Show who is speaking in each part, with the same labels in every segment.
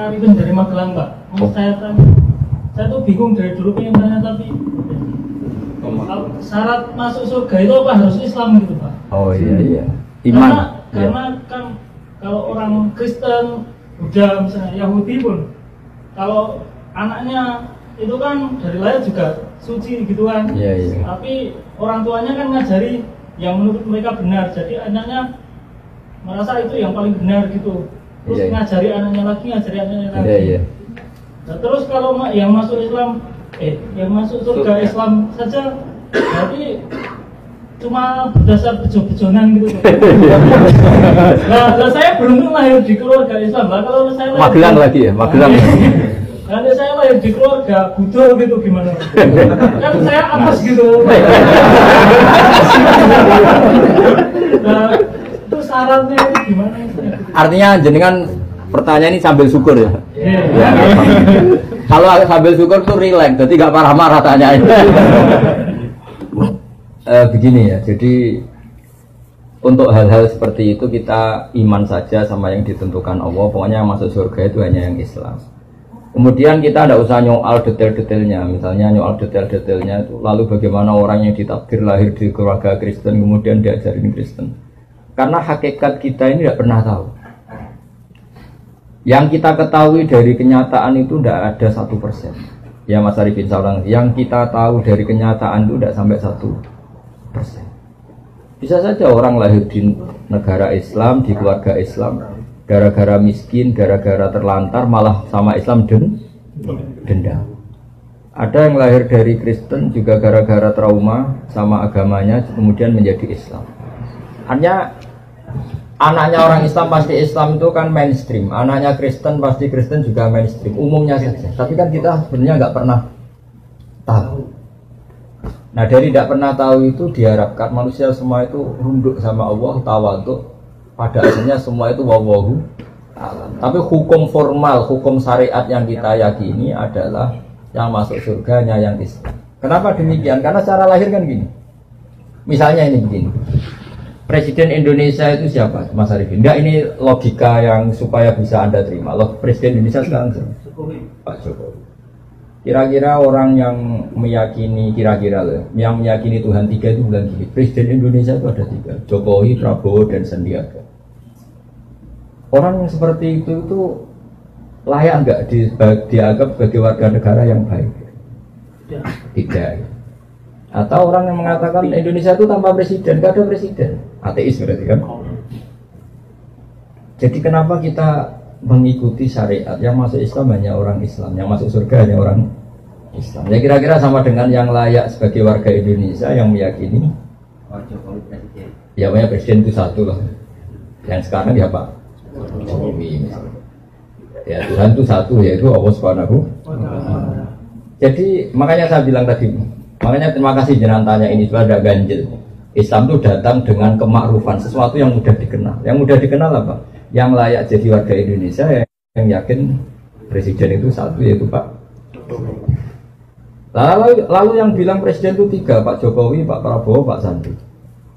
Speaker 1: Arifin dari Magelang, Pak. Mau saya tanya, saya tuh bingung dari dulu pengen tanya tapi syarat masuk surga itu apa harus Islam gitu, Pak?
Speaker 2: Oh iya. Iman.
Speaker 1: Karena kan kalau orang Kristen, Buddha, misalnya Yahudi pun, kalau anaknya itu kan dari lahir juga suci gitu kan.
Speaker 2: Iya.
Speaker 1: Tapi orang tuanya kan ngajari yang menurut mereka benar, jadi anaknya merasa itu yang paling benar gitu. Terus ngajari anaknya lagi.
Speaker 2: Iya.
Speaker 1: Nah, terus kalau yang masuk Islam, yang masuk surga Islam saja, berarti cuma berdasar bejo-bejonan gitu. Nah, saya beruntung lahir di keluarga Islam. Lah kalau saya
Speaker 2: Magelang lagi ya, Magelang.
Speaker 1: Nanti saya lahir di keluarga Buddha gitu gimana? Kan saya apes gitu. Nah, itu syaratnya itu gimana?
Speaker 2: Artinya jenengan pertanyaan ini sambil syukur ya.
Speaker 1: Ya.
Speaker 2: Kalau sambil syukur tuh rileks, jadi nggak marah-marah tanyain. Begini ya, jadi untuk hal-hal seperti itu kita iman saja sama yang ditentukan Allah. Pokoknya yang masuk surga itu hanya yang Islam. Kemudian kita tidak usah nyoal detail-detailnya. Misalnya nyoal detail-detailnya itu lalu bagaimana orang yang ditakdir lahir di keluarga Kristen kemudian diajarin Kristen. Karena hakikat kita ini tidak pernah tahu. Yang kita ketahui dari kenyataan itu tidak ada 1%. Ya Mas Arifin Saulang, yang kita tahu dari kenyataan itu tidak sampai 1%. Bisa saja orang lahir di negara Islam, di keluarga Islam, gara-gara miskin, gara-gara terlantar, malah sama Islam dendam. Ada yang lahir dari Kristen juga gara-gara trauma sama agamanya, kemudian menjadi Islam. Hanya anaknya orang Islam pasti Islam itu kan mainstream, anaknya Kristen pasti Kristen juga mainstream, umumnya saja. Tapi kan kita sebenarnya nggak pernah tahu. Nah dari tidak pernah tahu itu diharapkan manusia semua itu runduk sama Allah, tawaduk. Pada akhirnya semua itu wawahu alam. Tapi hukum formal, hukum syariat yang kita yakini adalah yang masuk surganya yang Islam. Kenapa demikian? Karena secara lahir kan gini. Misalnya ini begini. Presiden Indonesia itu siapa, Mas Arifin? Enggak, ini logika yang supaya bisa Anda terima. Presiden Indonesia sekarang siapa? Pak Jokowi. Kira-kira orang yang meyakini, yang meyakini Tuhan 3 itu bilang gini, Presiden Indonesia itu ada 3, Jokowi, Prabowo, dan Sandiaga. Orang yang seperti itu layak nggak dianggap sebagai warga negara yang baik? Tidak. Atau orang yang mengatakan Indonesia itu tanpa presiden, nggak ada presiden, ateis berarti kan? Jadi kenapa kita mengikuti syariat yang masuk Islam hanya orang Islam, yang masuk surga hanya orang Islam? Ya kira-kira sama dengan yang layak sebagai warga Indonesia yang meyakini Jokowi presiden. Ya banyak presiden itu satu lah. Yang sekarang ya Pak Jokowi. Ya Tuhan itu satu, yaitu Allah Subhanahu. Jadi makanya saya bilang tadi, makanya terima kasih jenengan tanya ini supaya ada ganjil. Islam itu datang dengan kemakrufan, sesuatu yang mudah dikenal. Yang mudah dikenal apa? Yang layak jadi warga Indonesia yang yakin presiden itu satu, yaitu Pak Jokowi. Lalu yang bilang presiden itu 3, Pak Jokowi, Pak Prabowo, Pak Sandi.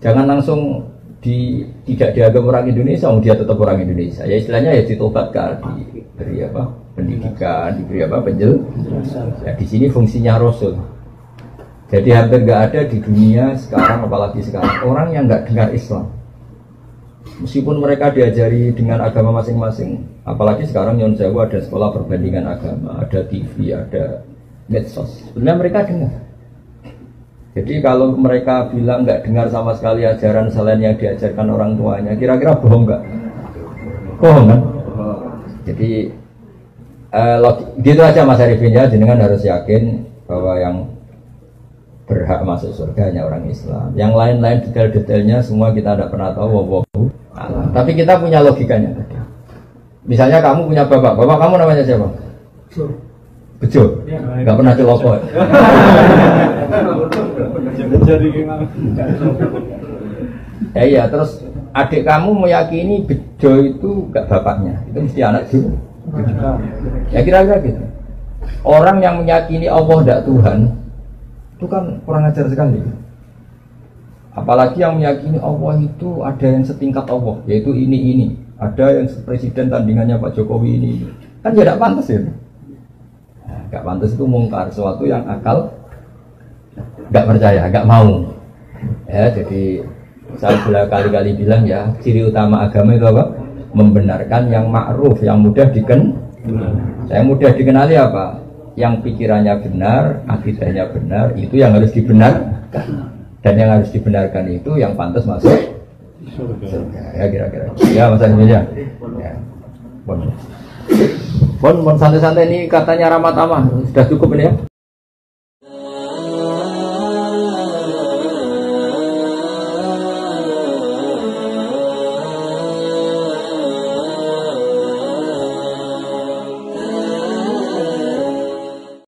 Speaker 2: Jangan langsung tidak dianggap orang Indonesia, dia tetap orang Indonesia. Ya istilahnya ya ditobatkan, diberi apa? Pendidikan, diberi apa? Penjelasan. Ya di sini fungsinya Rasul. Jadi hampir nggak ada di dunia sekarang, apalagi sekarang, orang yang nggak dengar Islam. Meskipun mereka diajari dengan agama masing-masing, apalagi sekarang Nyon Sewu ada sekolah perbandingan agama, ada TV, ada medsos. Sebenarnya mereka dengar. Jadi kalau mereka bilang nggak dengar sama sekali ajaran selain yang diajarkan orang tuanya, kira-kira bohong nggak? Bohong kan? Jadi gitu aja Mas Arifin ya, jenengan harus yakin bahwa yang berhak masuk surga hanya orang Islam. Yang lain-lain detail-detailnya semua kita tidak pernah tahu. Tapi kita punya logikanya. Misalnya kamu punya bapak kamu namanya siapa? Bejo. Enggak pernah celoko. Ya iya, terus adik kamu meyakini Bejo itu enggak bapaknya. Itu mesti anak juga. Ya kira-kira gitu. Orang yang meyakini Allah tidak Tuhan itu kan kurang ajar sekali. Apalagi yang meyakini Allah itu ada yang setingkat Allah, yaitu ini. Ada yang presiden tandingannya Pak Jokowi ini. Kan tidak pantas ya. Gak pantas itu mungkar, sesuatu yang akal gak percaya, gak mau. Ya, jadi saya sudah kali-kali bilang ya, ciri utama agama itu apa? Membenarkan yang ma'ruf, yang mudah Yang mudah dikenali apa? Yang pikirannya benar, akidahnya benar, itu yang harus dibenarkan. Dan yang harus dibenarkan itu yang pantas masuk surga. Ya kira-kira. Ya Mas Aziz ya. Bon santai-santai ini katanya Ramadhan sudah cukup ini ya.